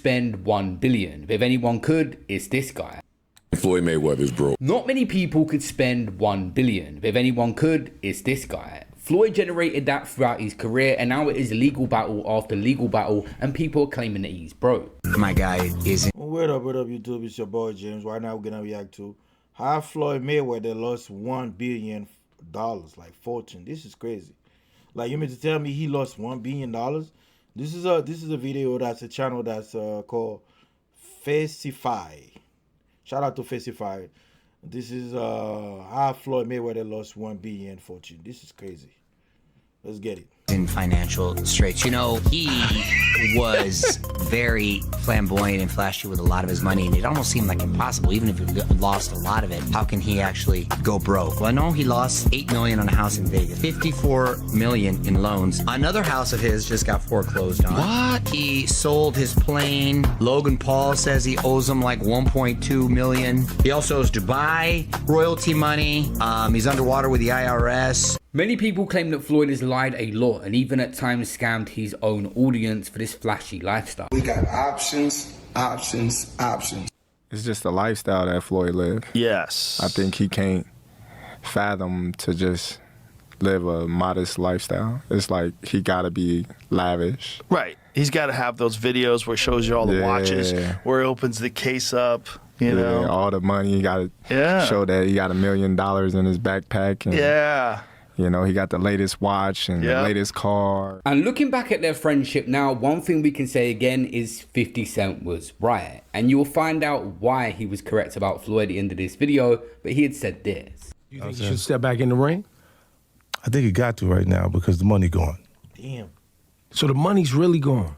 spend 1 billion, but if anyone could, it's this guy. Floyd Mayweather's broke. Not many people could spend 1 billion, but if anyone could, it's this guy. Floyd generated that throughout his career, and now it is legal battle after legal battle, and people are claiming that he's broke. My guy isn't. What up, YouTube? It's your boy James. Right now, we're gonna react to how Floyd Mayweather lost $1 billion, like fortune. This is crazy. Like, you mean to tell me he lost $1 billion? This is a video that's a channel that's called Facify. Shout out to Facify. This is how Floyd Mayweather lost $1 billion fortune. This is crazy. Let's get it. In financial straits. You know, he was very flamboyant and flashy with a lot of his money, and it almost seemed like impossible, even if he lost a lot of it. How can he actually go broke? Well, I know he lost $8 million on a house in Vegas, $54 million in loans. Another house of his just got foreclosed on. What? He sold his plane. Logan Paul says he owes him like $1.2 million. He also owes Dubai royalty money. He's underwater with the IRS. Many people claim that Floyd has lied a lot and even at times scammed his own audience for this flashy lifestyle. We got options. It's just the lifestyle that Floyd lived. Yes. I think he can't fathom to just live a modest lifestyle. It's like he gotta be lavish. Right. He's got to have those videos where he shows you all the watches, where he opens the case up, you know. All the money. He gotta show that he got $1 million in his backpack. And, you know, he got the latest watch and the latest car. And looking back at their friendship now, one thing we can say again is 50 Cent was right. And you will find out why he was correct about Floyd at the end of this video, but he had said this. You think he should step back in the ring? I think he got to right now because the money gone. Damn. So the money's really gone?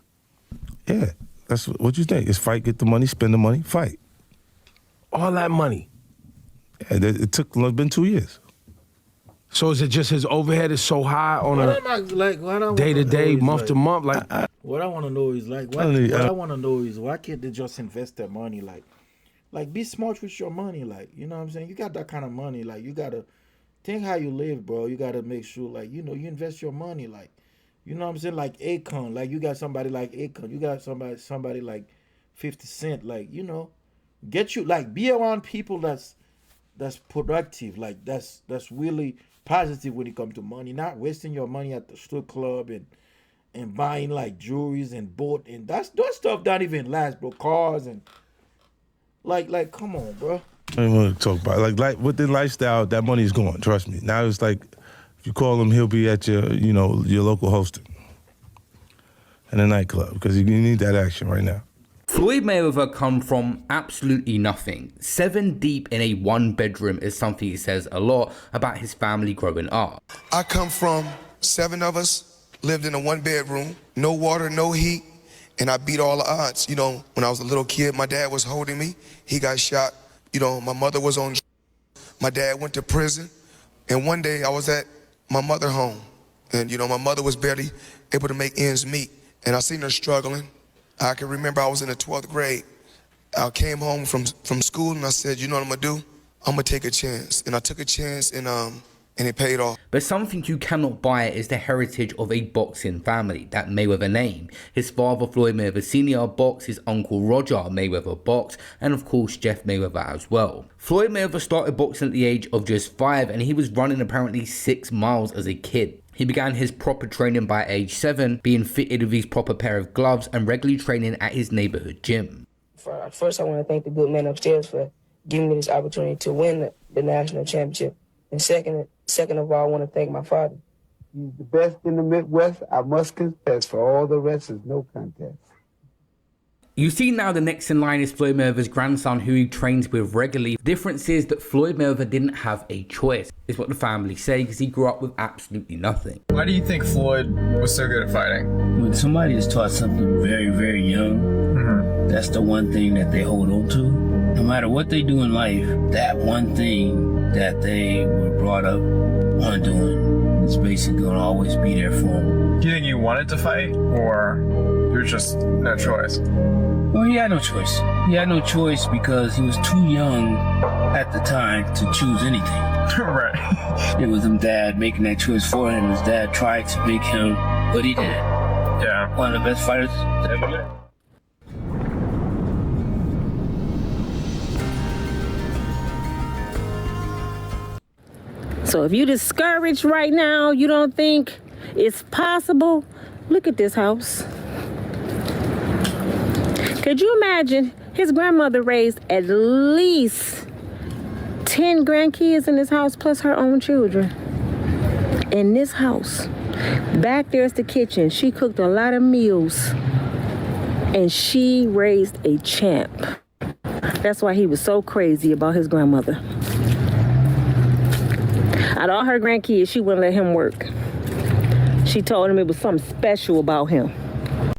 Yeah. That's what you think. It's fight, get the money, spend the money, fight. All that money? Yeah, it's been 2 years. So is it just his overhead is so high on a day-to-day, month-to-month? What I want to know is why can't they just invest their money? Like be smart with your money. Like, you know what I'm saying? You got that kind of money. Like, you got to think how you live, bro. You got to make sure, like, you know, you invest your money. Like, you know what I'm saying? Like Akon. Like, you got somebody like Akon. You got somebody like 50 Cent. Like, you know, be around people that's productive. Like, that's really positive when it comes to money, not wasting your money at the strip club and buying like jewelries and boat, and those stuff don't even last, bro. Cars and like come on, bro. I don't want to talk about it. Like with the lifestyle, that money's gone. Trust me. Now it's like if you call him, he'll be at your local hosting in a nightclub because you need that action right now. Floyd Mayweather come from absolutely nothing. 7 deep in a 1-bedroom is something he says a lot about his family growing up. I come from 7 of us, lived in a 1-bedroom, no water, no heat, and I beat all the odds. You know, when I was a little kid, my dad was holding me. He got shot. You know, my mother was on. My dad went to prison. And one day I was at my mother's home. And, you know, my mother was barely able to make ends meet. And I seen her struggling. I can remember I was in the 12th grade. I came home from school and I said, you know what I'm gonna do? I'm gonna take a chance. And I took a chance and it paid off. But something you cannot buy is the heritage of a boxing family, that Mayweather name. His father, Floyd Mayweather Sr. boxed, his uncle Roger Mayweather boxed, and of course Jeff Mayweather as well. Floyd Mayweather started boxing at the age of just 5 and he was running apparently 6 miles as a kid. He began his proper training by age 7, being fitted with his proper pair of gloves and regularly training at his neighborhood gym. First, I want to thank the good man upstairs for giving me this opportunity to win the national championship. And second of all, I want to thank my father. He's the best in the Midwest, I must confess. For all the rest is no contest. You see now the next in line is Floyd Mayweather's grandson, who he trains with regularly. The difference is that Floyd Mayweather didn't have a choice, is what the family say, because he grew up with absolutely nothing. Why do you think Floyd was so good at fighting? When somebody is taught something very, very young, that's the one thing that they hold on to. No matter what they do in life, that one thing that they were brought up on doing is basically going to always be there for them. Do you think you wanted to fight, or you're just no choice? Well, he had no choice. He had no choice because he was too young at the time to choose anything. Right. It was his dad making that choice for him. His dad tried to make him, but he did. Yeah. One of the best fighters to ever live. So if you're discouraged right now, you don't think it's possible, look at this house. Could you imagine his grandmother raised at least 10 grandkids in this house plus her own children? In this house. Back there's the kitchen. She cooked a lot of meals and she raised a champ. That's why he was so crazy about his grandmother. Out of all her grandkids, she wouldn't let him work. She told him it was something special about him.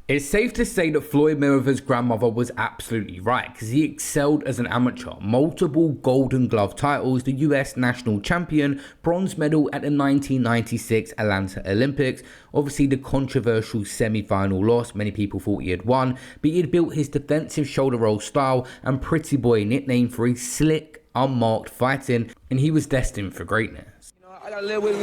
It's safe to say that Floyd Mayweather's grandmother was absolutely right, because he excelled as an amateur. Multiple Golden Glove titles, the US national champion, bronze medal at the 1996 Atlanta Olympics, obviously the controversial semi-final loss, many people thought he had won, but he had built his defensive shoulder roll style and pretty boy nickname for his slick, unmarked fighting, and he was destined for greatness. I gotta live with,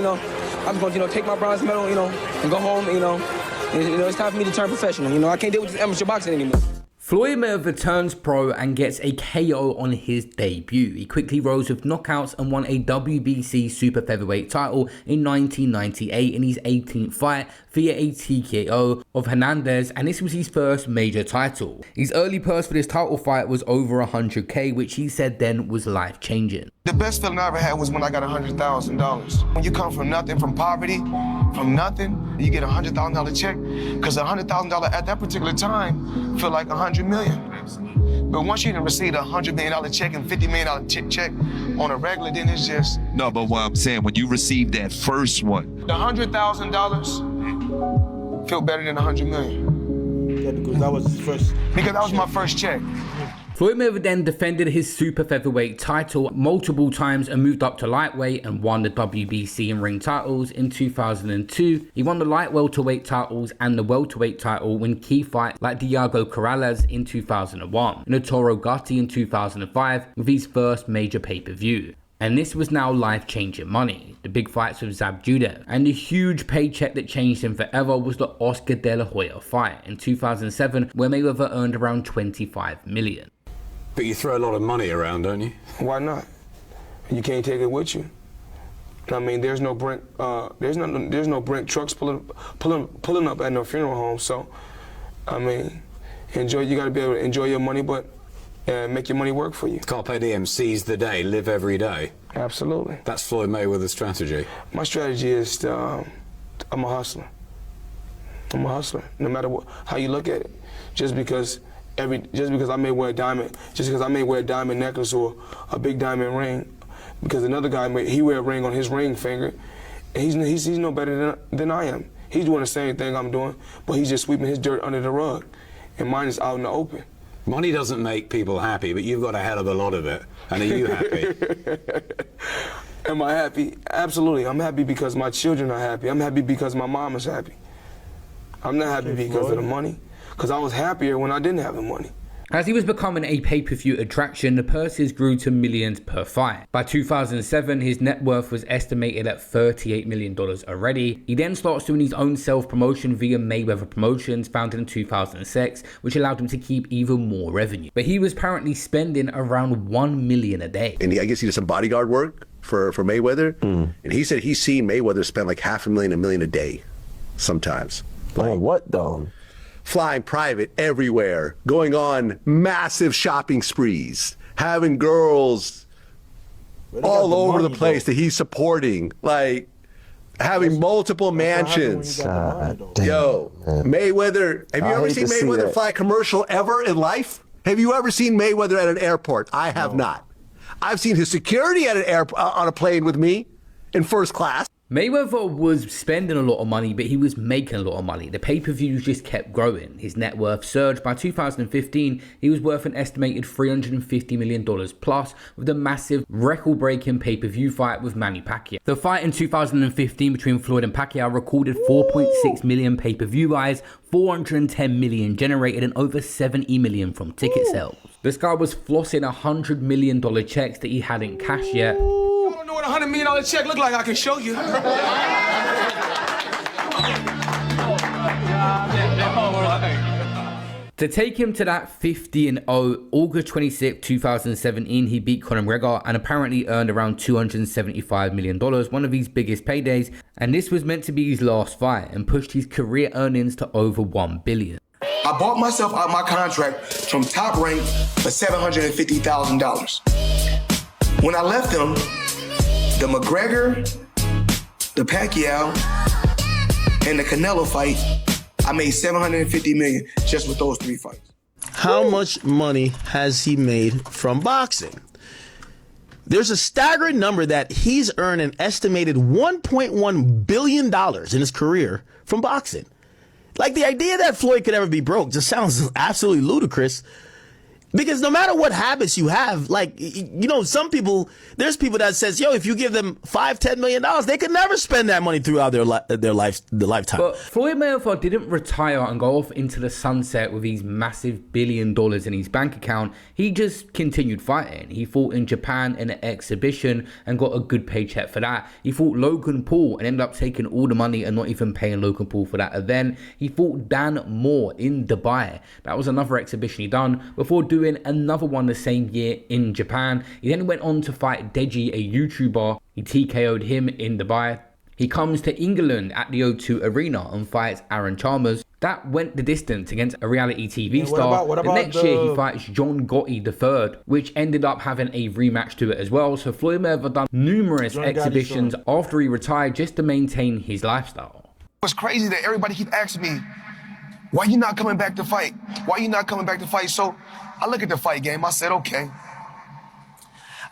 I'm going to take my bronze medal, and go home, it's time for me to turn professional. I can't deal with this amateur boxing anymore. Floyd Mayweather turns pro and gets a KO on his debut. He quickly rose with knockouts and won a WBC super featherweight title in 1998 in his 18th fight via a TKO of Hernandez, and this was his first major title. His early purse for this title fight was over $100K, which he said then was life-changing. The best feeling I ever had was when I got $100,000. When you come from nothing, from poverty, from nothing, you get a $100,000 check, because $100,000 at that particular time felt like $100 million. But once you done receive a $100 million check and $50 million check on a regular, then it's just... No, but what I'm saying, when you received that first one... The $100,000 felt better than $100 million. Yeah, because that was his first... Because that was my first check. Floyd Mayweather then defended his super featherweight title multiple times and moved up to lightweight and won the WBC and ring titles in 2002. He won the light welterweight titles and the welterweight title when key fights like Diego Corrales in 2001 and Toro Gatti in 2005 with his first major pay-per-view. And this was now life-changing money. The big fights with Zab Judah. And the huge paycheck that changed him forever was the Oscar De La Hoya fight in 2007, where Mayweather earned around $25 million. But you throw a lot of money around, don't you? Why not? You can't take it with you. I mean, there's no Brent trucks pulling up at no funeral home. So, I mean, you gotta be able to enjoy your money, but make your money work for you. Carpe diem, seize the day, live every day. Absolutely. That's Floyd Mayweather's strategy. My strategy is I'm a hustler. I'm a hustler, no matter how you look at it. Just because I may wear a diamond necklace or a big diamond ring, because another guy he wear a ring on his ring finger, and he's no better than I am. He's doing the same thing I'm doing, but he's just sweeping his dirt under the rug, and mine is out in the open. Money doesn't make people happy, but you've got a hell of a lot of it. And are you happy? Am I happy? Absolutely. I'm happy because my children are happy. I'm happy because my mom is happy. I'm not happy because of the money, because I was happier when I didn't have the money. As he was becoming a pay-per-view attraction, the purses grew to millions per fight. By 2007, his net worth was estimated at $38 million already. He then starts doing his own self-promotion via Mayweather Promotions, founded in 2006, which allowed him to keep even more revenue. But he was apparently spending around $1 million a day. And I guess he did some bodyguard work for Mayweather. And he said he's seen Mayweather spend like $500,000, $1 million a day sometimes. Like what though? Flying private everywhere, going on massive shopping sprees, having girls all over the place that he's supporting, like having multiple mansions. Yo, Mayweather, have you ever seen Mayweather fly a commercial ever in life? Have you ever seen Mayweather at an airport? I have not. I've seen his security at an on a plane with me in first class. Mayweather was spending a lot of money, but he was making a lot of money. The pay-per-views just kept growing. His net worth surged. By 2015, he was worth an estimated $350 million plus, with a massive record-breaking pay-per-view fight with Manny Pacquiao. The fight in 2015 between Floyd and Pacquiao recorded 4.6 million pay-per-view eyes, 410 million generated, and over 70 million from ticket sales. This guy was flossing $100 million checks that he hadn't cashed yet. I don't know what a $100 million check look like. I can show you. To take him to that 50-0, August 26, 2017, he beat Conor McGregor and apparently earned around $275 million, one of his biggest paydays, and this was meant to be his last fight and pushed his career earnings to over $1 billion. I bought myself out my contract from Top Rank for $750,000. When I left them, the McGregor, the Pacquiao, and the Canelo fight, I made $750 million just with those 3 fights. How much money has he made from boxing? There's a staggering number that he's earned an estimated $1.1 billion in his career from boxing. Like, the idea that Floyd could ever be broke just sounds absolutely ludicrous. Because no matter what habits you have, like, you know, some people, there's people that says, yo, if you give them $5-10 million, they could never spend that money throughout their lifetime. But Floyd Mayweather didn't retire and go off into the sunset with these massive $1 billion in his bank account. He just continued fighting. He fought in Japan in an exhibition and got a good paycheck for that. He fought Logan Paul and ended up taking all the money and not even paying Logan Paul for that event. He fought Dan Moore in Dubai. That was another exhibition he done before doing another one the same year in Japan. He then went on to fight Deji, a YouTuber. He TKO'd him in Dubai. He comes to England at the O2 Arena and fights Aaron Chalmers. That went the distance against a reality TV star. The next year he fights John Gotti III, which ended up having a rematch to it as well. So Floyd Mayweather done numerous exhibitions after he retired just to maintain his lifestyle. It's crazy that everybody keep asking me, why you not coming back to fight? Why you not coming back to fight? So I look at the fight game. I said, okay.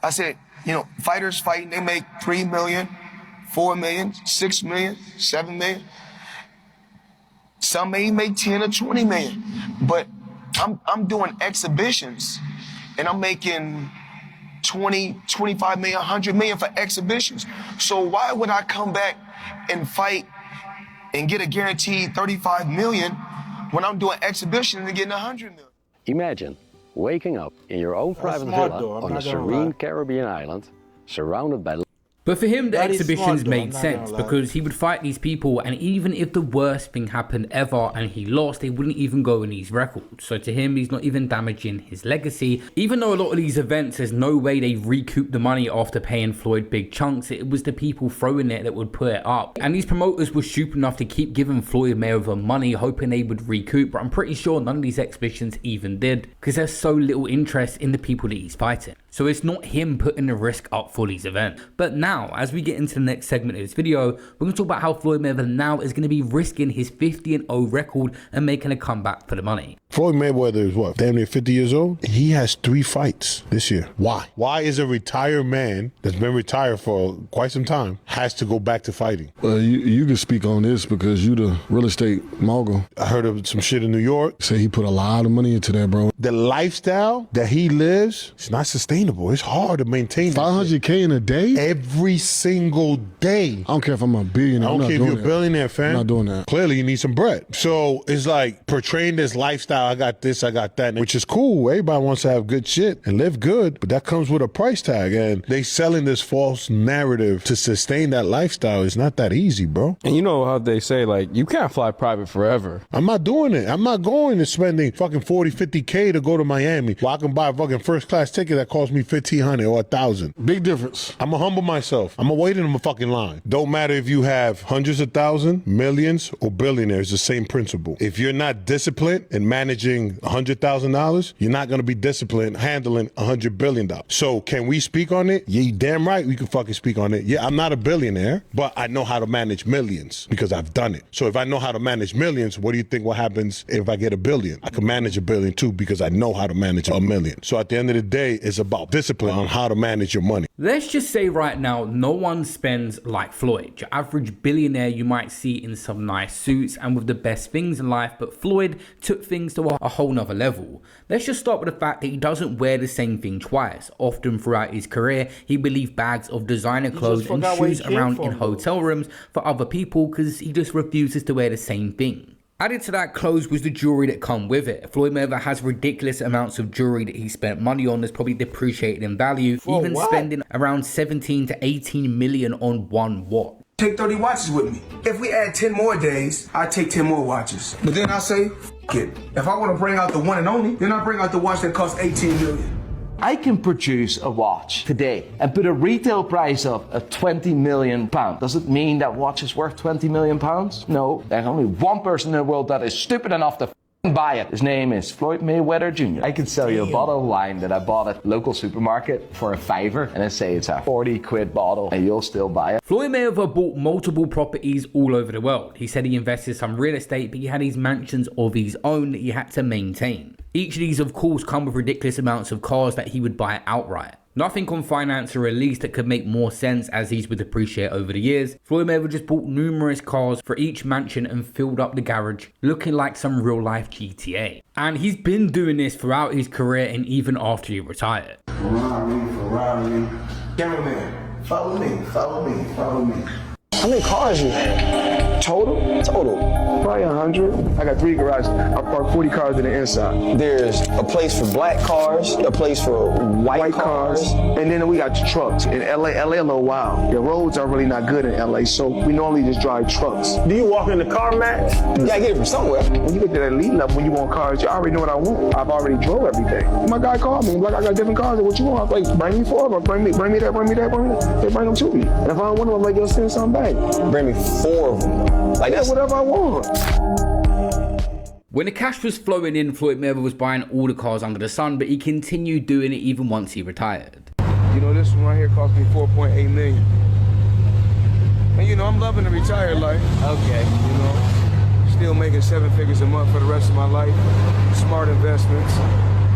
I said, you know, fighters fighting, they make $3 million, $4 million, $6 million, $7 million. Some may make 10 or 20 million. But I'm doing exhibitions and I'm making 20, 25 million, 100 million for exhibitions. So why would I come back and fight and get a guaranteed 35 million when I'm doing exhibitions and getting 100 million? Imagine waking up in your own private villa on a serene Caribbean island, surrounded by... But for him, the exhibitions made sense because he would fight these people, and even if the worst thing happened ever and he lost, they wouldn't even go in his records. So to him, he's not even damaging his legacy. Even though a lot of these events, there's no way they recoup the money after paying Floyd big chunks. It was the people throwing it that would put it up. And these promoters were stupid enough to keep giving Floyd Mayweather money, hoping they would recoup. But I'm pretty sure none of these exhibitions even did because there's so little interest in the people that he's fighting. So it's not him putting the risk up for these events. But now, as we get into the next segment of this video, we're going to talk about how Floyd Mayweather now is going to be risking his 50-0 record and making a comeback for the money. Floyd Mayweather is what, damn near 50 years old? He has 3 fights this year. Why? Why is a retired man that's been retired for quite some time has to go back to fighting? Well, you can speak on this because you the real estate mogul. I heard of some shit in New York. Say he put a lot of money into that, bro. The lifestyle that he lives, it's not sustainable. It's hard to maintain. $500K in a day? Every single day. I don't care if I'm a billionaire. I don't care if you're a billionaire, fam. I'm not doing that. Clearly, you need some bread. So it's like portraying this lifestyle. I got this, I got that, which is cool. Everybody wants to have good shit and live good, but that comes with a price tag. And they selling this false narrative to sustain that lifestyle. It's not that easy, bro. And you know how they say, like, you can't fly private forever. I'm not doing it. I'm not going to spending fucking 40, 50K to go to Miami. Well, I can buy a fucking first class ticket that costs me $1,500 or $1,000. Big difference. I'm gonna humble myself. I'm gonna wait in a fucking line. Don't matter if you have hundreds of thousands, millions, or billionaires, the same principle. If you're not disciplined in managing $100,000, you're not gonna be disciplined handling $100 billion. So can we speak on it? Yeah, you damn right we can fucking speak on it. Yeah, I'm not a billionaire, but I know how to manage millions because I've done it. So if I know how to manage millions, what do you think what happens if I get $1 billion? I can manage $1 billion too because I know how to manage $1 million. So at the end of the day, it's about discipline on how to manage your money. Let's just say right now, no one spends like Floyd. Your average billionaire you might see in some nice suits and with the best things in life, but Floyd took things to a whole nother level. Let's just start with the fact that he doesn't wear the same thing twice. Often throughout his career, he will leave bags of designer clothes and shoes around in hotel rooms for other people because he just refuses to wear the same thing. Added to that, clothes was the jewelry that come with it. Floyd Mayweather has ridiculous amounts of jewelry that he spent money on that's probably depreciated in value, even spending around 17 to 18 million on one watch. take 30 watches with me. If we add 10 more days, I take 10 more watches. But then I say, F it. If I want to bring out the one and only, then I bring out the watch that costs 18 million. I can produce a watch today and put a retail price of £20 million. Does it mean that watch is worth £20 million? No, there's only one person in the world that is stupid enough to buy it. His name is Floyd Mayweather Jr. I can sell you a bottle of wine that I bought at local supermarket for £5 and then say it's a 40 quid bottle and you'll still buy it. Floyd Mayweather bought multiple properties all over the world. He said he invested some real estate, but he had these mansions of his own that he had to maintain. Each of these, of course, come with ridiculous amounts of cars that he would buy outright. Nothing on finance or release that could make more sense as these would depreciate over the years. Floyd Mayweather just bought numerous cars for each mansion and filled up the garage, looking like some real life GTA. And he's been doing this throughout his career and even after he retired. Ferrari. Cameraman, follow me, follow me, follow me. How many cars you have? Total? Probably 100. I got 3 garages. I parked 40 cars in the inside. There's a place for black cars, a place for white cars, and then we got the trucks. In LA a little wild. The roads are really not good in LA, so we normally just drive trucks. Do you walk in the car, Max? Yeah, I get it from somewhere. When you get to that elite level, when you want cars, you already know what I want. I've already drove everything. My guy called me, like, I got different cars. What you want? I'm like, bring me 4 of them. Bring me that, bring me that, bring me that. They bring them to me. And if I don't want them, I'm like, yo, send something back. Bring me 4 of them. Like, that's whatever I want. When the cash was flowing in, Floyd Mayweather was buying all the cars under the sun, but he continued doing it even once he retired. You know, this one right here cost me $4.8 million. And you know, I'm loving the retired life. Okay. You know, still making 7 figures a month for the rest of my life. Smart investments.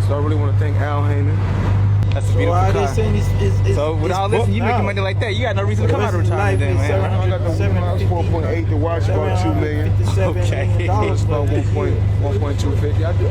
So I really want to thank Al Heyman. That's a beautiful car. So with all this, you making money like that, you got no reason to come out of retirement then, man. I got the 4.8, the watch about $2 million. Okay. It's about 1.250. I do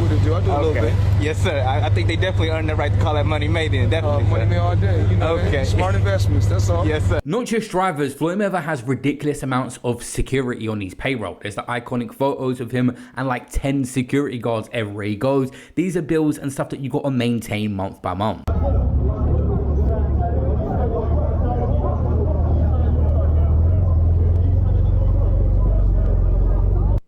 what I do. I do a little bit. Yes, sir. I think they definitely earned the right to call that money made then, definitely. Money made all day, you know. Okay. Smart investments, that's all. Yes, sir. Not just drivers, Floyd Mayweather has ridiculous amounts of security on his payroll. There's the iconic photos of him and like 10 security guards everywhere he goes. These are bills and stuff that you got to maintain month by month.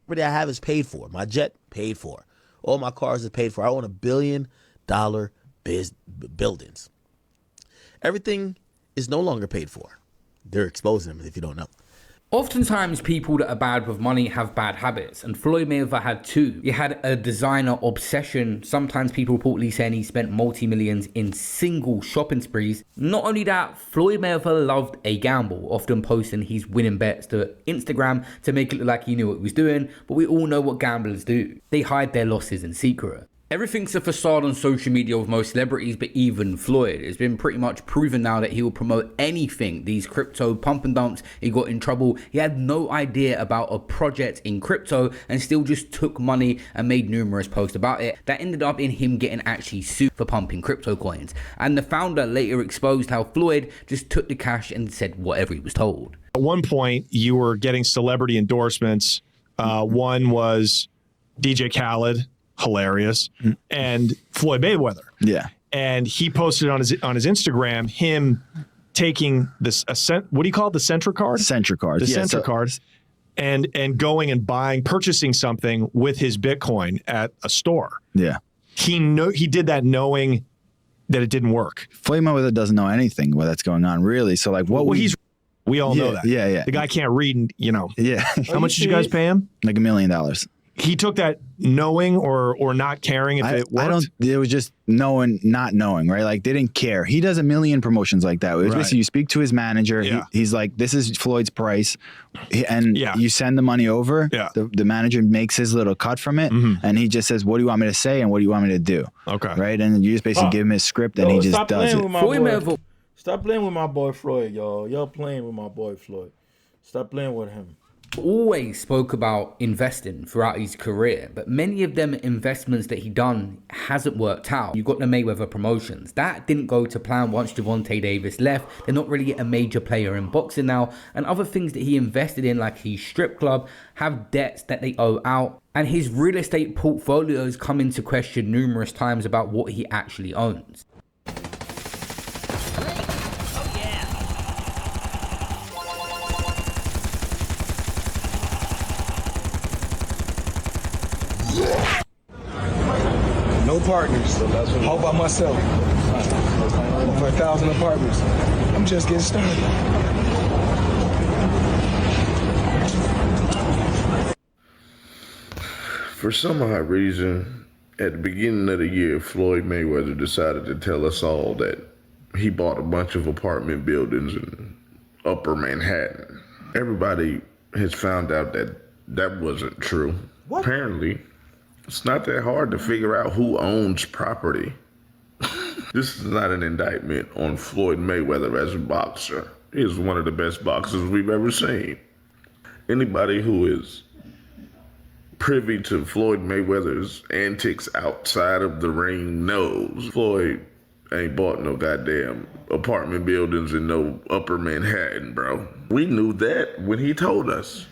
Everything I have is paid for. My jet, paid for. All my cars are paid for. I own $1 billion buildings. Everything is no longer paid for. They're exposing them if you don't know. Oftentimes, people that are bad with money have bad habits, and Floyd Mayweather had 2. He had a designer obsession. Sometimes people reportedly saying he spent multi-millions in single shopping sprees. Not only that, Floyd Mayweather loved a gamble, often posting his winning bets to Instagram to make it look like he knew what he was doing, but we all know what gamblers do. They hide their losses in secret. Everything's a facade on social media with most celebrities, but even Floyd. It's been pretty much proven now that he will promote anything. These crypto pump and dumps, he got in trouble. He had no idea about a project in crypto and still just took money and made numerous posts about it. That ended up in him getting actually sued for pumping crypto coins. And the founder later exposed how Floyd just took the cash and said whatever he was told. At one point, you were getting celebrity endorsements. One was DJ Khaled. Hilarious, and Floyd Mayweather. Yeah, and he posted on his Instagram him taking this what do you call it, the Centra card? Centra card. The Centra cards, and going and purchasing something with his Bitcoin at a store. Yeah, he did that knowing that it didn't work. Floyd Mayweather doesn't know anything what that's going on really. So like, we all know that. Yeah. The guy can't read, and Yeah. How much did you guys pay him? Like $1 million. He took that knowing or not caring if it worked? It was just knowing, not knowing, right? Like they didn't care. He does a million promotions like that. It was basically you speak to his manager. Yeah. He's like, this is Floyd's price. And you send the money over. Yeah. The manager makes his little cut from it. Mm-hmm. And he just says, what do you want me to say? And what do you want me to do? Okay. Right. And you just basically give him his script and he just does it. Stop playing with my boy Floyd, y'all. Y'all playing with my boy Floyd. Stop playing with him. Always spoke about investing throughout his career, but many of them investments that he done hasn't worked out. You got the Mayweather promotions that didn't go to plan once Gervonta Davis left. They're not really a major player in boxing now, and other things that he invested in, like his strip club, have debts that they owe out, and his real estate portfolios come into question numerous times about what he actually owns. All by myself. For 1,000 apartments. I'm just getting started. For some odd reason, at the beginning of the year, Floyd Mayweather decided to tell us all that he bought a bunch of apartment buildings in Upper Manhattan. Everybody has found out that that wasn't true. What? Apparently, it's not that hard to figure out who owns property. This is not an indictment on Floyd Mayweather as a boxer. He is one of the best boxers we've ever seen. Anybody who is privy to Floyd Mayweather's antics outside of the ring knows Floyd ain't bought no goddamn apartment buildings in no Upper Manhattan, bro. We knew that when he told us.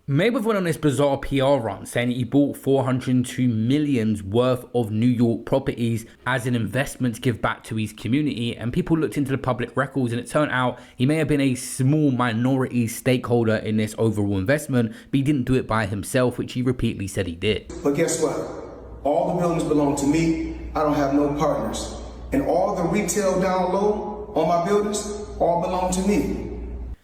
Mayweather went on this bizarre PR run saying he bought $402 million worth of New York properties as an investment to give back to his community, and people looked into the public records and it turned out he may have been a small minority stakeholder in this overall investment, but he didn't do it by himself, which he repeatedly said he did. But guess what? All the buildings belong to me. I don't have no partners. And all the retail down low on my buildings all belong to me.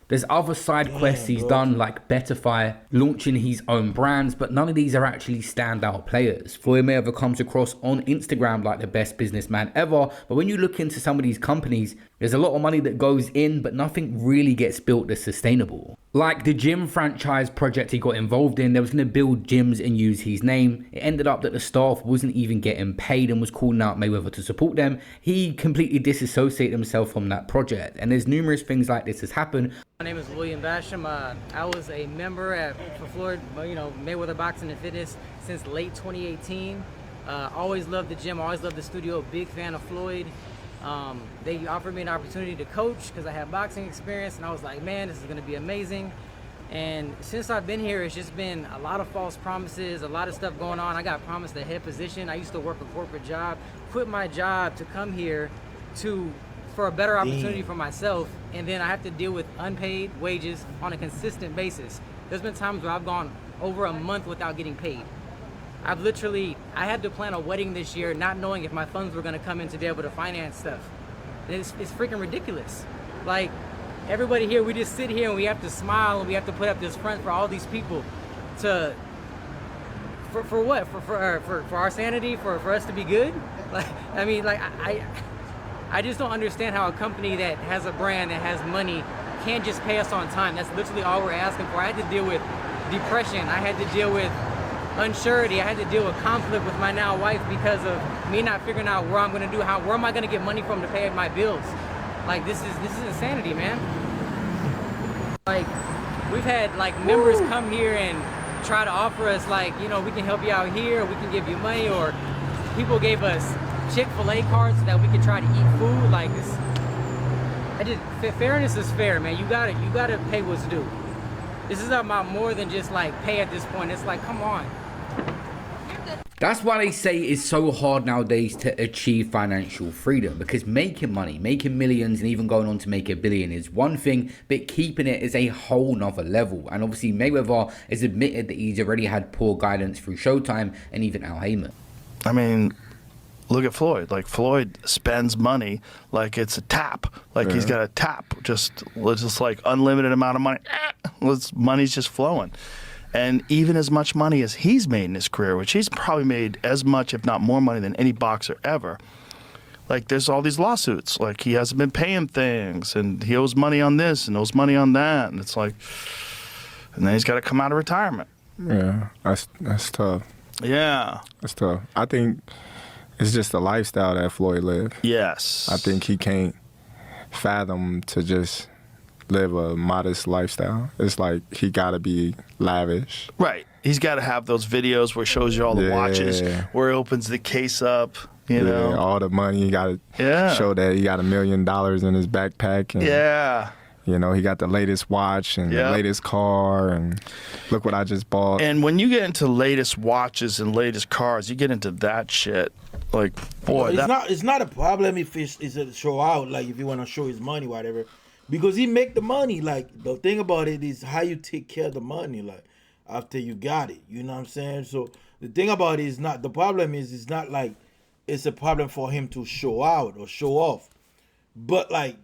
There's other side quests he's done, like Betterfy, launching his own brands, but none of these are actually standout players. Floyd Mayweather comes across on Instagram like the best businessman ever, but when you look into some of these companies, there's a lot of money that goes in, but nothing really gets built that's sustainable. Like the gym franchise project he got involved in, they was going to build gyms and use his name. It ended up that the staff wasn't even getting paid and was calling out Mayweather to support them. He completely disassociated himself from that project, and there's numerous things like this has happened. My name is William Basham. I was a member for Floyd, Mayweather Boxing and Fitness since late 2018. Always loved the gym, always loved the studio, big fan of Floyd. They offered me an opportunity to coach because I have boxing experience, and I was like, man, this is going to be amazing. And since I've been here, it's just been a lot of false promises, a lot of stuff going on. I got promised a head position. I used to work a corporate job, quit my job to come here for a better opportunity for myself, and then I have to deal with unpaid wages on a consistent basis. There's been times where I've gone over a month without getting paid. I had to plan a wedding this year not knowing if my funds were going to come in to be able to finance stuff. And it's freaking ridiculous. Like, everybody here, we just sit here and we have to smile and we have to put up this front for all these people for what? For our sanity, for us to be good? I just don't understand how a company that has a brand, that has money, can't just pay us on time. That's literally all we're asking for. I had to deal with depression. I had to deal with unsurety. I had to deal with conflict with my now wife because of me not figuring out where I'm going to do, where am I going to get money from to pay my bills? Like, this is insanity, man. Like, we've had members come here and try to offer us we can help you out here, we can give you money, or people gave us Chick-fil-A cards so that we could try to eat food. Like this, fairness is fair, man. You gotta pay what's due. This is about more than just pay at this point. It's like, come on. That's why they say it's so hard nowadays to achieve financial freedom, because making money, making millions, and even going on to make $1 billion is one thing, but keeping it is a whole nother level. And obviously Mayweather has admitted that he's already had poor guidance through Showtime and even Al Heyman. I mean, look at Floyd. Like, Floyd spends money like it's a tap. Like, he's got a tap, just like unlimited amount of money. Money's just flowing. And even as much money as he's made in his career, which he's probably made as much, if not more money than any boxer ever, like, there's all these lawsuits. Like, he hasn't been paying things, and he owes money on this and owes money on that. And it's like, and then he's got to come out of retirement. Yeah, that's tough. Yeah. That's tough. I think it's just the lifestyle that Floyd lived. Yes. I think he can't fathom to just live a modest lifestyle. It's like he got to be lavish. Right. He's got to have those videos where he shows you all the watches, where he opens the case up, you know. All the money. He got to show that he got $1 million in his backpack. And, you know, he got the latest watch and the latest car, and look what I just bought. And when you get into latest watches and latest cars, you get into that shit. Like, boy, it's not a problem if it's a show out, like if you want to show his money, whatever, because he make the money. Like, the thing about it is how you take care of the money, like, after you got it. You know what I'm saying? So the thing about it is not, the problem is it's not like it's a problem for him to show out or show off. But like,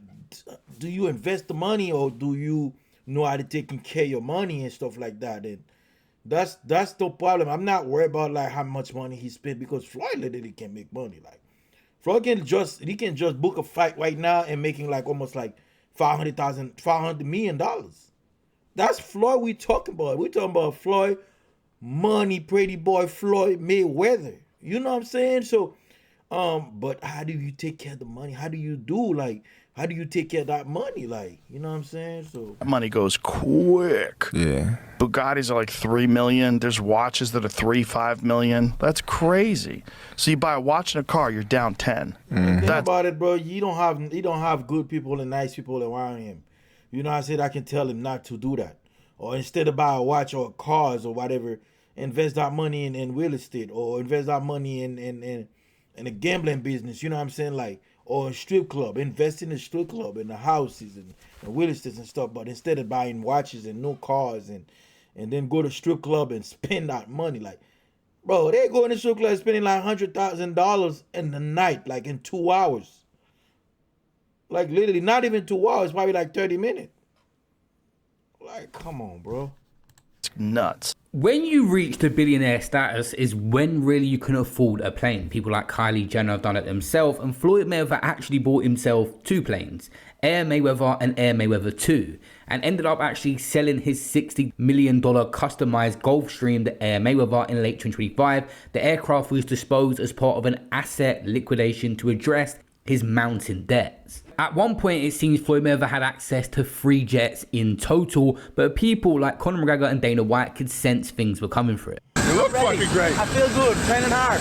do you invest the money or do you know how to take care of your money and stuff like that? And that's the problem. I'm not worried about like how much money he spent, because Floyd literally can make money. Like Floyd can just book a fight right now and making like almost like $500 million. That's Floyd we talking about. We talking about Floyd, money, pretty boy Floyd Mayweather. You know what I'm saying? So, but how do you take care of the money? How do you take care of that money? Like, you know what I'm saying? So that money goes quick. Yeah. Bugattis are like $3 million. There's watches that are $3-5 million. That's crazy. So you buy a watch and a car, you're down 10. Think about it, bro. You don't have good people and nice people around him. You know what I said? I can tell him not to do that. Or instead of buy a watch or cars or whatever, invest that money in real estate, or invest that money in a gambling business. You know what I'm saying? Like, or a strip club. Invest in the strip club and the houses and real estate and stuff. But instead of buying watches and new cars and then go to strip club and spend that money, like, bro, they go in the strip club spending like $100,000 in the night, like in 2 hours. Like literally not even 2 hours, probably like 30 minutes. Like, come on, bro. It's nuts. When you reach the billionaire status is when really you can afford a plane. People like Kylie Jenner have done it themselves, and Floyd Mayweather actually bought himself 2 planes, Air Mayweather and Air Mayweather 2, and ended up actually selling his $60 million customized Gulfstream, the Air Mayweather, in late 2025. The aircraft was disposed as part of an asset liquidation to address his mounting debts. At one point, it seems Floyd Mayweather had access to 3 jets in total, but people like Conor McGregor and Dana White could sense things were coming for it. You look fucking great. I feel good, training hard.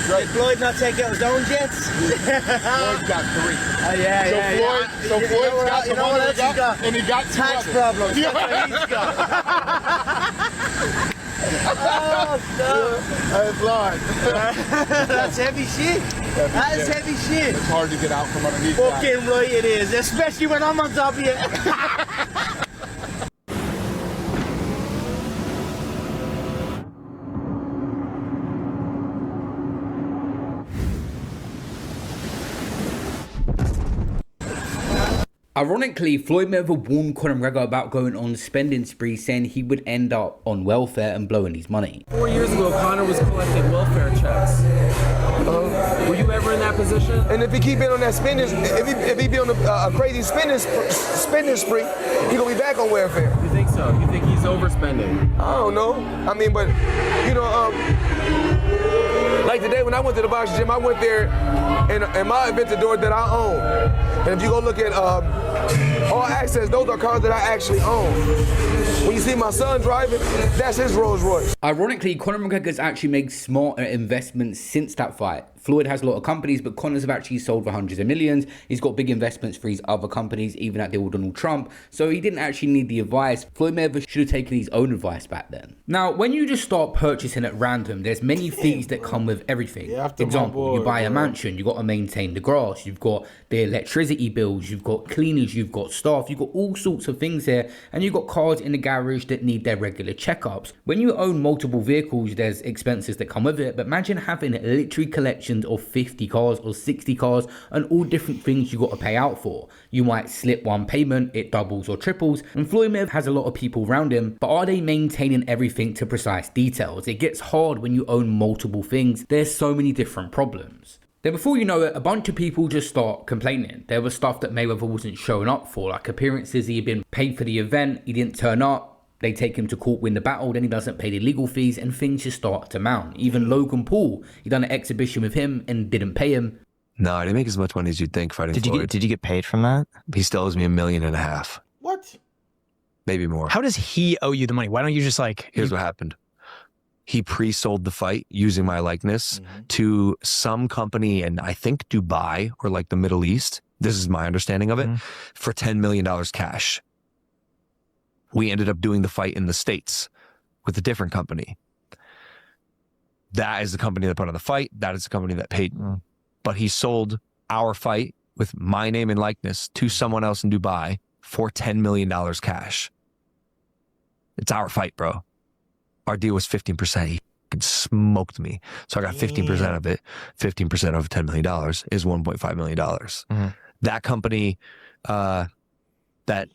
Did Floyd not take out his own jets? Floyd's got 3. So Floyd's got the one that he got, and he got tax problems. That's what he's got. Oh, no. Hey, Floyd. That's heavy shit. That is heavy shit. It's hard to get out from underneath that. Fucking right it is, especially when I'm on top of you. Ironically, Floyd Mayweather warned Conor McGregor about going on spending spree, saying he would end up on welfare and blowing his money. 4 years ago, Conor was collecting welfare checks. Were you ever in that position? And if he keep in on that spending, if he be on a crazy spending spree, he gonna be back on welfare. You think so? You think he's overspending? I don't know. I mean, but you know, like today when I went to the boxing gym, I went there and my Aventador that I own. And if you go look at All Access, those are cars that I actually own. When you see my son driving, that's his Rolls Royce. Ironically, Conor McGregor's actually made smarter investments since that fight. Floyd has a lot of companies, but Conor's have actually sold for hundreds of millions. He's got big investments for his other companies, even that deal with Donald Trump. So he didn't actually need the advice. Floyd Mayweather should have taken his own advice back then. Now, when you just start purchasing at random, there's many fees that come with everything. Example, you buy a mansion, you got to maintain the grass, you've got the electricity bills, you've got cleaners, you've got staff, you've got all sorts of things there, and you've got cars in the garage that need their regular checkups. When you own multiple vehicles, there's expenses that come with it, but imagine having literally collections of 50 cars or 60 cars and all different things you got to pay out for. You might slip one payment, it doubles or triples, and Floyd Mayweather has a lot of people around him, but are they maintaining everything to precise details? It gets hard when you own multiple things. There's so many different problems. Then before you know it, a bunch of people just start complaining. There was stuff that Mayweather wasn't showing up for, like appearances. He had been paid for the event, he didn't turn up. They take him to court, win the battle, then he doesn't pay the legal fees, and things just start to mount. Even Logan Paul, he done an exhibition with him and didn't pay him. No, I didn't make as much money as you'd think fighting Floyd. Did you get paid from that? He still owes me $1.5 million. What? Maybe more. How does he owe you the money? Why don't you just like... Here's what happened. He pre-sold the fight using my likeness to some company in, I think, Dubai or like the Middle East. This is my understanding of it, for $10 million cash. We ended up doing the fight in the States with a different company. That is the company that put on the fight. That is the company that paid me. But he sold our fight with my name and likeness to someone else in Dubai for $10 million cash. It's our fight, bro. Our deal was 15%. fucking smoked me. So I got 15% of it. 15% of $10 million is $1.5 million. That company that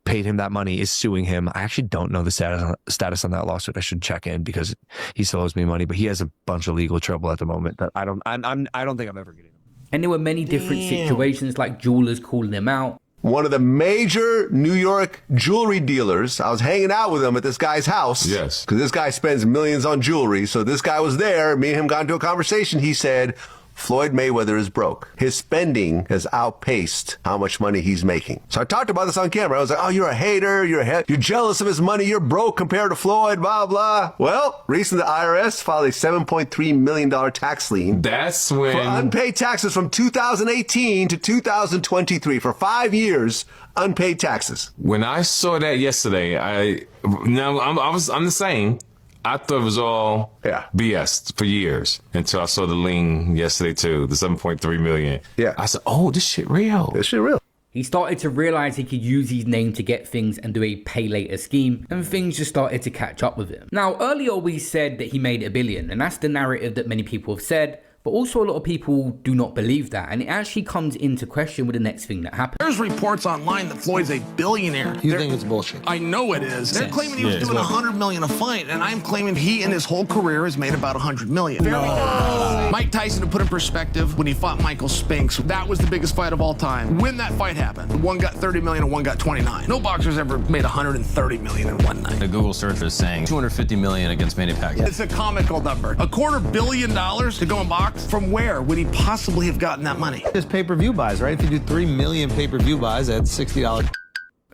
paid him that money is suing him. I actually don't know the status on that lawsuit. I should check in because he still owes me money, but he has a bunch of legal trouble at the moment that I don't think I'm ever getting. And there were many different situations, like jewelers calling him out. One of the major New York jewelry dealers, I was hanging out with him at this guy's house. Yes. Because this guy spends millions on jewelry. So this guy was there. Me and him got into a conversation. He said, Floyd Mayweather is broke. His spending has outpaced how much money he's making. So I talked about this on camera. I was like, oh, you're a hater. You're jealous of his money. You're broke compared to Floyd, blah, blah. Well, recently the IRS filed a $7.3 million tax lien. That's when... for unpaid taxes from 2018 to 2023. For 5 years, unpaid taxes. When I saw that yesterday, I'm the same. I thought it was all BS for years until I saw the lien yesterday too, the 7.3 million. Yeah. I said, oh, this shit real. This shit real. He started to realize he could use his name to get things and do a pay later scheme, and things just started to catch up with him. Now, earlier we said that he made $1 billion, and that's the narrative that many people have said. But also a lot of people do not believe that, and it actually comes into question with the next thing that happened. There's reports online that Floyd's a billionaire. You think it's bullshit? I know it is. They're claiming he was doing $100 million a fight, and I'm claiming he in his whole career has made about $100 million. No. Mike Tyson, to put in perspective, when he fought Michael Spinks, that was the biggest fight of all time. When that fight happened, one got 30 million and one got 29. No boxer's ever made 130 million in one night. The Google search was saying 250 million against Manny Pacquiao. It's a comical number. $250 million to go and box? From where would he possibly have gotten that money? Just pay-per-view buys, right? If you do 3 million pay-per-view buys, that's $60.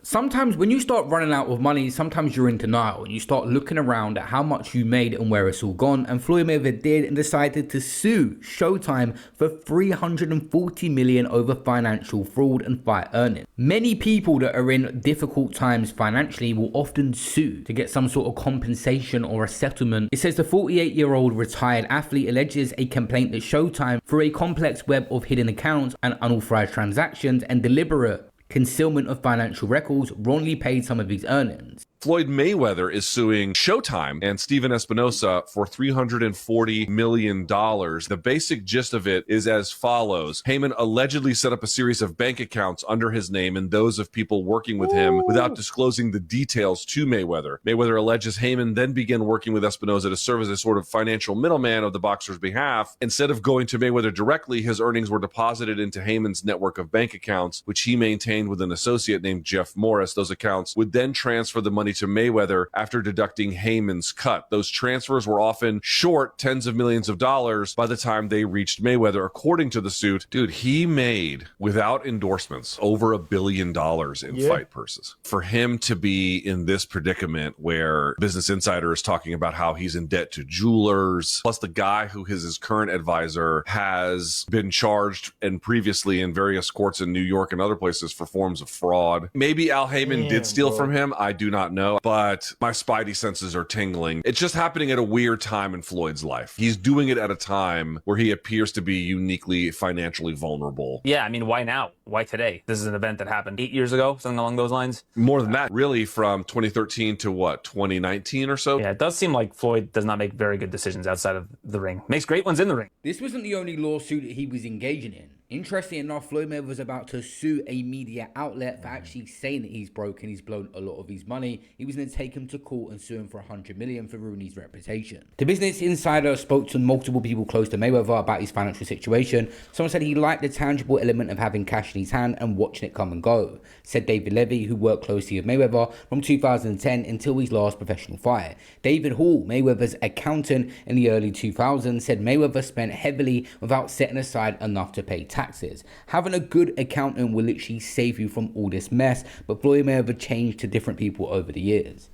Sometimes when you start running out of money, sometimes you're in denial and you start looking around at how much you made and where it's all gone. And Floyd Mayweather did and decided to sue Showtime for $340 million over financial fraud and fight earnings. Many people that are in difficult times financially will often sue to get some sort of compensation or a settlement. It says the 48-year-old retired athlete alleges a complaint that Showtime, through a complex web of hidden accounts and unauthorized transactions and deliberate concealment of financial records, wrongly paid some of his earnings. Floyd Mayweather is suing Showtime and Steven Espinosa for $340 million. The basic gist of it is as follows. Heyman allegedly set up a series of bank accounts under his name and those of people working with him without disclosing the details to Mayweather. Mayweather alleges Heyman then began working with Espinosa to serve as a sort of financial middleman of the boxer's behalf. Instead of going to Mayweather directly, his earnings were deposited into Heyman's network of bank accounts, which he maintained with an associate named Jeff Morris. Those accounts would then transfer the money to Mayweather after deducting Heyman's cut. Those transfers were often short tens of millions of dollars by the time they reached Mayweather. According to the suit, dude, he made, without endorsements, over $1 billion in fight purses. For him to be in this predicament where Business Insider is talking about how he's in debt to jewelers, plus the guy who is his current advisor has been charged and previously in various courts in New York and other places for forms of fraud. Maybe Al Heyman did steal from him. I do not know, but my spidey senses are tingling. It's just happening at a weird time in Floyd's life. He's doing it at a time where he appears to be uniquely financially vulnerable. Yeah, I mean, why now? Why today? This is an event that happened 8 years ago, something along those lines. More than that, really, from 2013 to what, 2019 or so? Yeah, it does seem like Floyd does not make very good decisions outside of the ring. Makes great ones in the ring. This wasn't the only lawsuit that he was engaging in. Interestingly enough, Floyd Mayweather was about to sue a media outlet for actually saying that he's broke and he's blown a lot of his money. He was going to take him to court and sue him for $100 million for ruining his reputation. The Business Insider spoke to multiple people close to Mayweather about his financial situation. Someone said he liked the tangible element of having cash in his hand and watching it come and go. Said David Levy, who worked closely with Mayweather from 2010 until his last professional fight. David Hall, Mayweather's accountant in the early 2000s, said Mayweather spent heavily without setting aside enough to pay taxes. Having a good accountant will literally save you from all this mess, but Floyd Mayweather changed to different people over the years.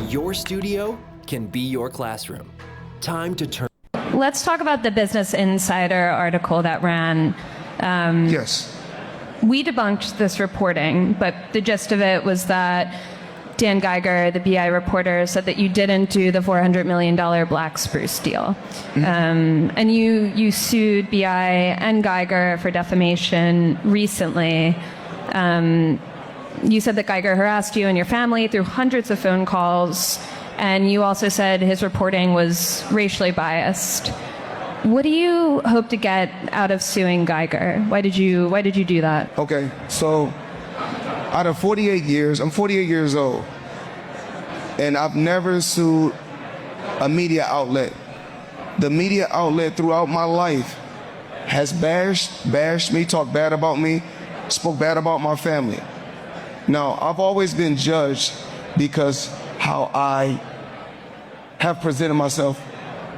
Your studio can be your classroom. Time to turn. Let's talk about the Business Insider article that ran. Yes. We debunked this reporting, but the gist of it was that Dan Geiger, the BI reporter, said that you didn't do the $400 million Black Spruce deal. And you sued BI and Geiger for defamation recently. You said that Geiger harassed you and your family through hundreds of phone calls And you also said his reporting was racially biased. What do you hope to get out of suing Geiger? Why did you do that? Okay, so out of 48 years, I'm 48 years old, and I've never sued a media outlet. The media outlet throughout my life has bashed me, talked bad about me, spoke bad about my family. Now, I've always been judged because how I have presented myself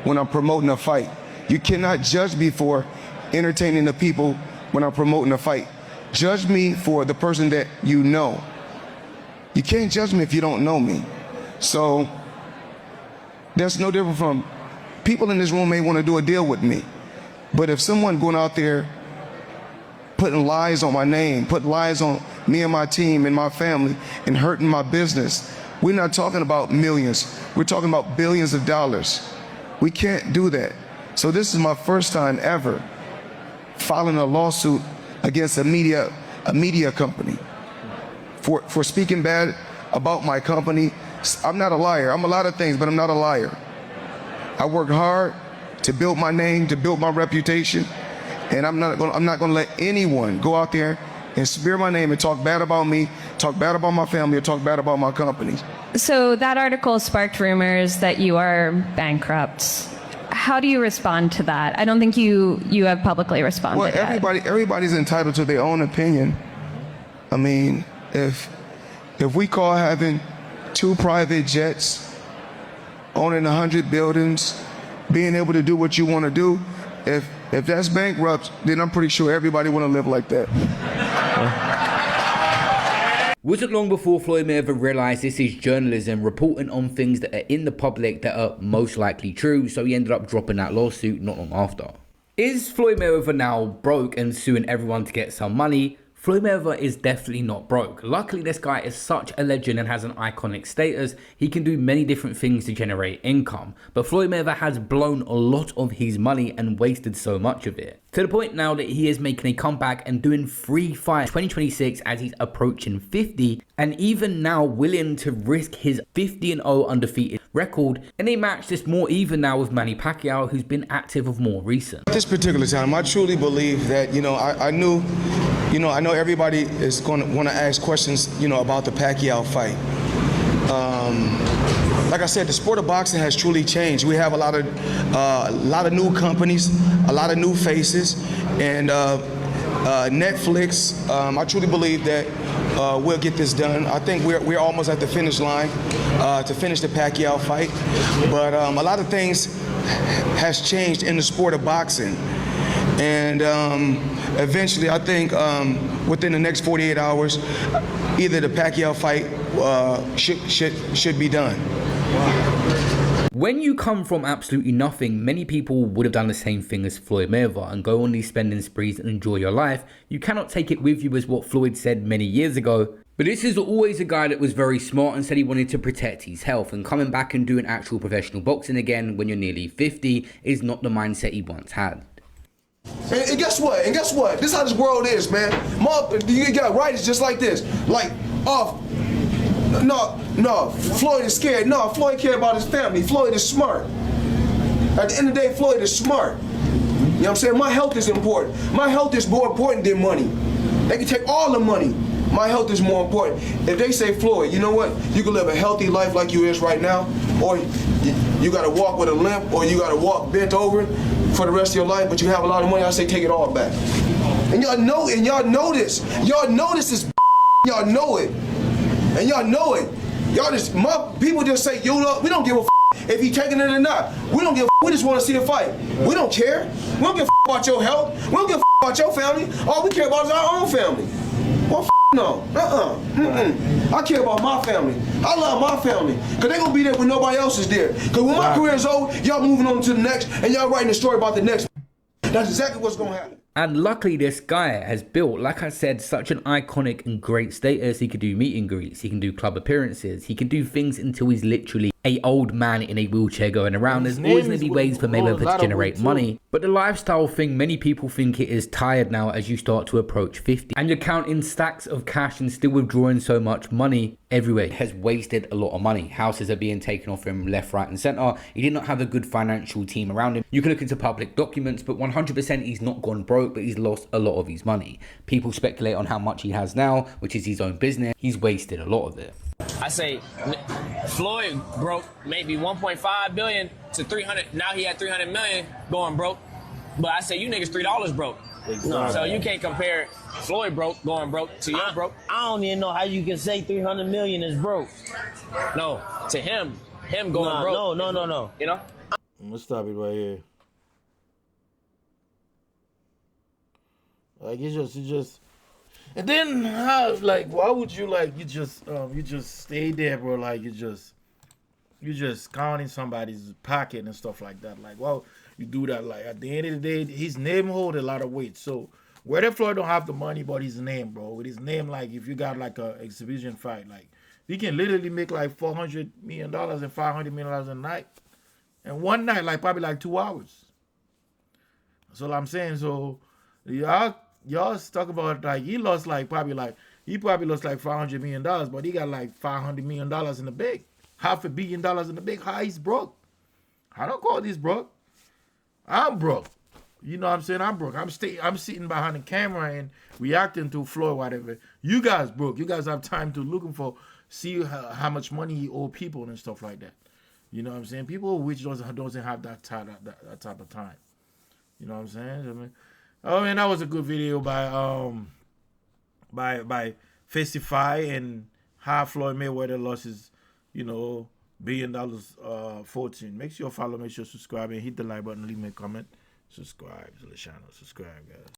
when I'm promoting a fight. You cannot judge me for entertaining the people when I'm promoting a fight. Judge me for the person that you know. You can't judge me if you don't know me. So that's no different from people in this room may want to do a deal with me. But if someone going out there putting lies on my name, putting lies on me and my team and my family and hurting my business, we're not talking about millions. We're talking about billions of dollars. We can't do that. So this is my first time ever filing a lawsuit against a media company for speaking bad about my company. I'm not a liar. I'm a lot of things, but I'm not a liar. I work hard to build my name, to build my reputation, and I'm not going to let anyone go out there and smear my name and talk bad about me, talk bad about my family, or talk bad about my company. So that article sparked rumors that you are bankrupt. How do you respond to that? I don't think you have publicly responded. Well, everybody's entitled to their own opinion. I mean, if we call having 2 private jets, owning 100 buildings, being able to do what you want to do, if that's bankrupt, then I'm pretty sure everybody want to live like that. Wasn't long before Floyd Mayweather realised this is journalism, reporting on things that are in the public that are most likely true, so he ended up dropping that lawsuit not long after. Is Floyd Mayweather now broke and suing everyone to get some money? Floyd Mayweather is definitely not broke. Luckily, this guy is such a legend and has an iconic status. He can do many different things to generate income. But Floyd Mayweather has blown a lot of his money and wasted so much of it. To the point now that he is making a comeback and doing 3 fights 2026 as he's approaching 50. And even now willing to risk his 50-0 undefeated record in a match that's more even now with Manny Pacquiao, who's been active of more recent. At this particular time, I truly believe that, I know everybody is going to want to ask questions, about the Pacquiao fight. Like I said, the sport of boxing has truly changed. We have a lot of new companies, a lot of new faces, and Netflix. I truly believe that we'll get this done. I think we're almost at the finish line to finish the Pacquiao fight. But a lot of things has changed in the sport of boxing. And eventually, I think within the next 48 hours, either the Pacquiao fight should be done. When you come from absolutely nothing, many people would have done the same thing as Floyd Mayweather and go on these spending sprees and enjoy your life. You cannot take it with you, as what Floyd said many years ago. But this is always a guy that was very smart and said he wanted to protect his health, and coming back and doing actual professional boxing again when you're nearly 50 is not the mindset he once had. And guess what? This is how this world is, man. You got writers just like this. Like, no, Floyd is scared. No, Floyd cares about his family. Floyd is smart. At the end of the day, Floyd is smart. You know what I'm saying? My health is important. My health is more important than money. They can take all the money. My health is more important. If they say, Floyd, you know what? You can live a healthy life like you is right now, or you got to walk with a limp, or you got to walk bent over for the rest of your life, but you have a lot of money, I say take it all back. And y'all know this. Y'all know this is y'all know it. And y'all know it. Y'all just, people just say, we don't give a if he taking it or not. We don't give a we just want to see a fight. We don't care. We don't give a about your health. We don't give a about your family. All we care about is our own family. Well, no. I care about my family. I love my family. Because they're going to be there when nobody else is there. Because when my career is over, y'all moving on to the next, and y'all writing a story about the next. That's exactly what's going to happen. And luckily this guy has built, like I said, such an iconic and great status. He can do meet and greets, he can do club appearances, he can do things until he's literally a old man in a wheelchair going around. There's always going to be ways for Mayweather to generate money. But the lifestyle thing, many people think it is tired now as you start to approach 50. And you're counting stacks of cash and still withdrawing so much money everywhere. He has wasted a lot of money. Houses are being taken off him left, right and center. He did not have a good financial team around him. You can look into public documents, but 100% he's not gone broke, but he's lost a lot of his money. People speculate on how much he has now, which is his own business. He's wasted a lot of it. I say Floyd broke maybe 1.5 billion to 300. Now he had 300 million going broke. But I say you niggas $3 broke. Exactly. So you can't compare Floyd broke going broke to your broke. I don't even know how you can say 300 million is broke. No, to him going broke. No. You know? I'm gonna stop it right here. Like it's just. And then like why would you like you just stay there, bro? Like you just counting somebody's pocket and stuff like that. Like why you do that? Like at the end of the day, his name hold a lot of weight. So whether Floyd don't have the money, but his name, bro, with his name, like if you got like a exhibition fight, like he can literally make like $400 million and $500 million a night, and one night like probably like 2 hours. That's all I'm saying. So y'all talk about like he lost like probably lost like $500 million, but he got like $500 million in the bank, $500 million in the bank. How he's broke? I don't call this broke. I'm broke. You know what I'm saying? I'm broke. I'm sitting behind the camera and reacting to Floyd, whatever. You guys broke. You guys have time to looking for see how much money he owe people and stuff like that. You know what I'm saying? People which doesn't have that type of time. You know what I'm saying? I mean, that was a good video by Facify and how Floyd Mayweather lost his, $1 billion fortune. Make sure you follow, make sure you subscribe, and hit the like button, leave me a comment, subscribe to the channel, subscribe, guys.